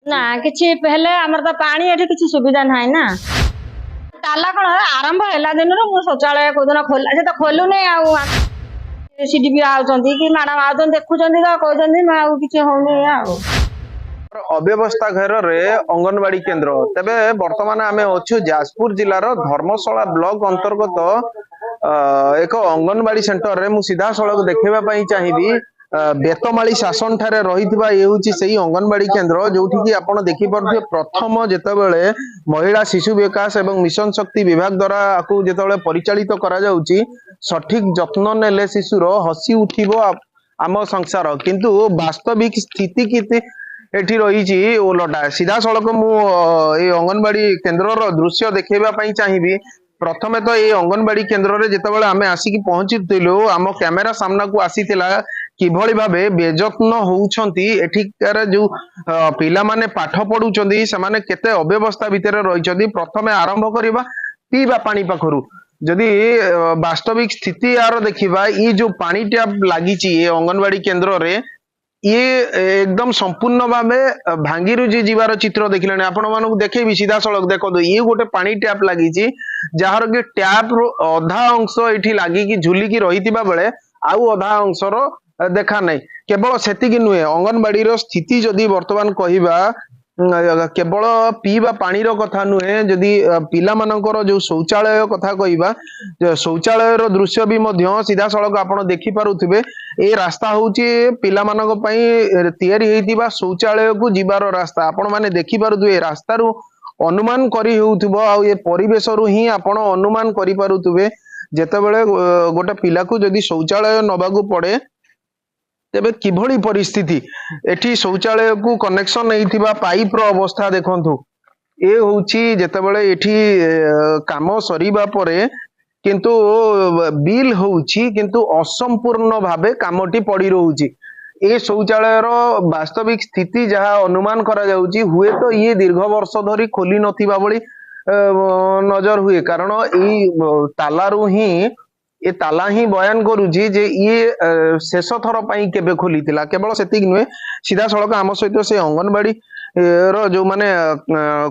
ना किछि पहले हमर तो पानी एठी किछि सुविधा नाही ना ताला कोन आरंभ हैला दिन मु शौचालय कोदिन खोला से तो खोलु नै आउ सीडीपी आउचंती कि मैडम आउचंती देखुचंती तो कहउचंती मैं आउ किछि होउनी आउ अव्यवस्था घर रे अंगनवाड़ी केंद्र तेबे वर्तमान आमे अच्छु जाजपुर जिलार धर्मशाला ब्लॉक अंतर्गत एक अंगनवाड़ी सेंटर रे मु सीधा सड़क देखैबा पई चाहिबी बेतमाली शासन ठारे रहितबा ए होची सेही अंगनवाड़ी केंद्र जोठी कि आपण देखि परथे प्रथम जेतेबेले महिला शिशु विकास एवं मिशन शक्ति विभाग द्वारा आकु जेतेबेले परिचालित करा जाउची सठिक जत्न नेले शिशुर हसी उठिबो आम संसार किंतु वास्तविक स्थिति किति एठी रही ओलटा सीधा सड़क मु अंगनवाड़ी केन्द्र दृश्य देखा चाहिए प्रथमे तो ये अंगनवाड़ी केन्द्र रे जितेबाला आम आसिक पहुंचीलु आम कैमेरा सामना को आसीथिला किभली भाबे बेजत्न होउछंती एठिकार जो पिला माने पाठ पढुचंती से माने केते अव्यवस्था भितर रहिचंती प्रथमे आरंभ करिबा पीबा पानी पाखरु जदि वास्तविक स्थिति यार देखिबा ई जो पानी टैप लागिची ये अंगनवाड़ी केन्द्र रे ये एकदम संपूर्ण भावे भांगी रुजी जीवार चित्र देखिले आपण मानक देखेबी सीधा सड़क देखो ये गोटे पानी टैप लगी जार कि टैप अधा अंश ये लगी कि झुलिकी रही बेले आउ अधा अंशर देखा नहीं केवल सेतिकी नुहे अंगनवाड़ी स्थिति जदि वर्तमान कहवा केवल पीवा पानी कथा नुहे जदि पिला मानकर जो शौचालय कथा कहवा शौचालय दृश्य भी मध्य सीधा सड़क आपण देखि पारुथिबे ए रास्ता होची पिला मानक पई तयारी हेतिबा शौचालय को जीवार रास्ता आपण माने देखि पारुथिबे रास्ता रु अनुमान करी हेउथिबो आ ए परिवेश रु ही आपण अनुमान करी पारुथिबे जेतेबेले गोटे पिला को जदि शौचालय नबाकू पड़े तेबे किभली परिस्थिति एठी शौचालय को कनेक्शन नैथिबा पाइप रो अवस्था देखंतु ए होउची जेतेबेले एठी काम सरीबा परे किंतु बिल होउची किंतु असंपूर्ण भाबे कामटी पड़ी रहउची ए शौचालय रो वास्तविक स्थिति जहा अनुमान करा जाउची हुए तो ये दीर्घ वर्ष धरी खोली नथिबा बळी नजर हुए कारण ई तालारु ही ये ताला ही बयान करुची जे ये शेष थर पाई केबे खोली थिला केवल सेतिक नुहे सीधा सड़क आम सहित से अंगनवाड़ी रो जो माने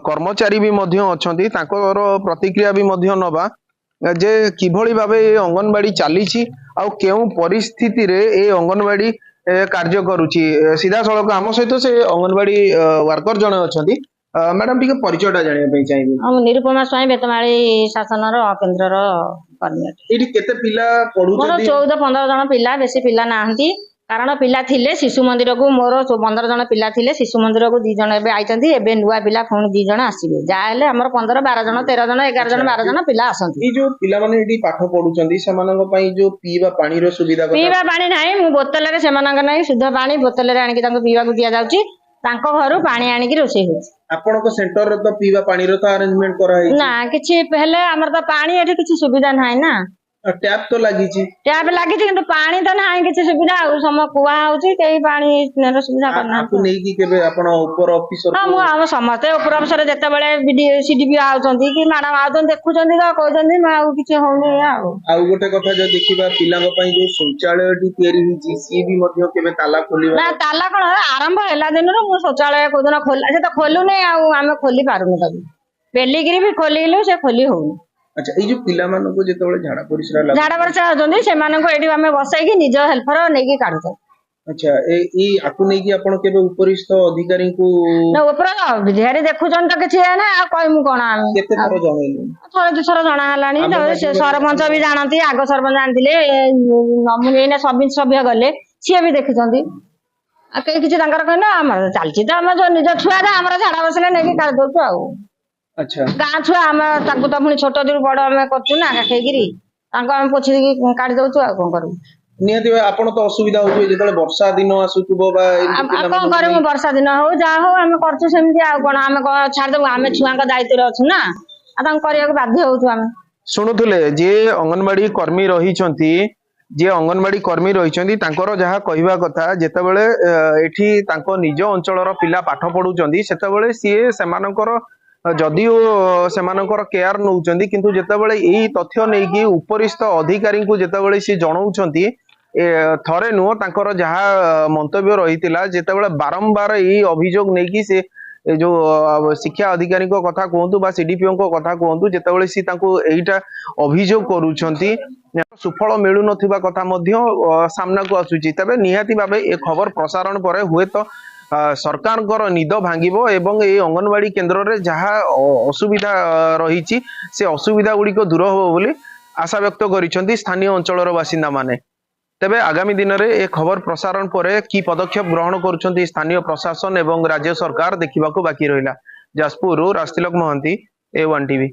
कर्मचारी भी मध्य अछंती ताकर प्रतिक्रिया भी मध्य नबा जे किभली भाबे ये अंगनवाड़ी चलीची आ केउ परिस्थिति रे ए अंगनवाड़ी कार्य करुची सीधा सड़क आम सहित से अंगनवाड़ी वर्कर जने अछंती मैडम टिके परिचयटा जानिया पई चाहिबे हम निरुपमा स्वामी बेतमाली शासन रो केन्द्र रो कर्मी एठी केते पिला पढुचंती 14-15 जन पिला बेसी पिला नाहंती कारण पिला थिले शिशु मंदिर को मोर 15 जन पिला थिले शिशु मंदिर को 2 जन एबे आइचंती एबे नुवा पिला फोन 2 जन आसीबे जाहेले हमर 15-12 जन 13 जन 11 जन 12 जन पिला आसंती ई जो पिला माने एठी पाठ पढुचंती सेमानक पई जो पीवा पानी रो सुविधा पीवा पानी नाही मु बोतल रे सेमानक नाही शुद्ध पानी बोतल रे आनिकी तांको पीवा को दिया जाउची तांको घरु पानी आनिकी रोसे होची आपण को सेंटर रे तो पीवा पानी रो तो अरेंजमेंट करा है ना किछि पहले हमर तो पानी एठी किछि सुविधा नाही ना टैप तो लगी टैप लगी किंतु पानी तो नाही किछि सुविधा आ सम कुआ होची केही पानी नेर सुविधा करना आपको नै की केबे आपण ऊपर ऑफिसर हां मु हम समस्त ऊपर ऑफिसर जते बेले बीडीओ सीडीपी आउचंती कि मैडम आउचंती देखुचंती तो कहउचंती मैं आउ किछि होउनी आ गोटे कथा जो देखिबा पिला पई जो शौचालय टी तयारी हिची सी भी मध्य केबे ताला खोलिबा ना ताला कोन आरंभ हैला दिन मु शौचालय कोदिन खोला से तो खोलु नै आ हम खोली पारुनी तब पेलीगिरी भी खोलिलु से खोली होउनी अच्छा ए जो पिला मानको को जेतोले झाड़ा परिसरा लागो झाड़ा परिसरा होजंती से मानको एडी हमें बसाई कि निज हेल्पर नै कि काढु अच्छा ए आकु नै कि आपण केबे उपरिस्थ अधिकारी को ना ऊपर विधारी देखुचन तो किछि ना आ कहमु कोन हम केते थरो जणैलु थोड़ा दूसरा जणा हलानी तो सरपंच भी जानती आगो सरपंच जानथिले नमुने ने सभ्य गले सी भी देखुचंती आ कई किछि तांकर कहना हमर चालची त हम जो निज छुआ दा हमर झाड़ा बसले नै कि काढ दोछु आ अच्छा गाँ छुआ हम ताकू तो पुणी छोट दूर बड़ हम करछु ना काखेगिरी तांको हम पोछि कि काढ दोछु आ कोन करू नियति आपण तो असुविधा होय जेतले वर्षा दिन आसुतबो बा कोन करू वर्षा दिन हो जा हो हम करछु सेमति आ कोन हम छाड़ देबो हम छुआ का दायित्व रे अछु ना आ तां करिया को बाध्य होछु हम सुनुथुले जे अंगनवाड़ी कर्मी रहिचंती जे अंगनवाड़ी कर्मी रहिचंती तांकर जहा कहिबा कथा जेतेबेले एठी तांको निज अंचलर पिला पाठ पढुचंती सेतेबेले सिए सेमानकर जदिओ सेमानकर केयर नउचंती किंतु जेतेबेले एही तथ्य नै कि उपरिस्थ अधिकारी को जेतेबेले सी जणाउचंती थरे नुह तांकर जहा मंतव्य रहितिला जेतेबेले बारंबार एही अभियोग नै कि से ए जो शिक्षा अधिकारी को कथा कहतु बा सीडीपीओ को कथा कहतु जेतेबेले सी तांको एइटा अभियोग करूछंती सुफल मिलु नथिबा कथा मध्य सामना को आसुची तबे निहाती भाबे ए खबर प्रसारण परे हुए तो सरकार निद भांगिबो एवं ए अंगनवाड़ी केन्द्र रे जहा असुविधा रही से असुविधा गुड़िक दूर हो बोली आशा व्यक्त करिसेंती स्थानीय अंचलर बासिंदा माने। तेबे आगामी दिन में ए खबर प्रसारण पर कि पदक्षेप ग्रहण करुछंती स्थानीय प्रशासन एवं राज्य सरकार देखिबाको बाकी रहिला। Jajpur Rajtilak Mahanty A1 TV.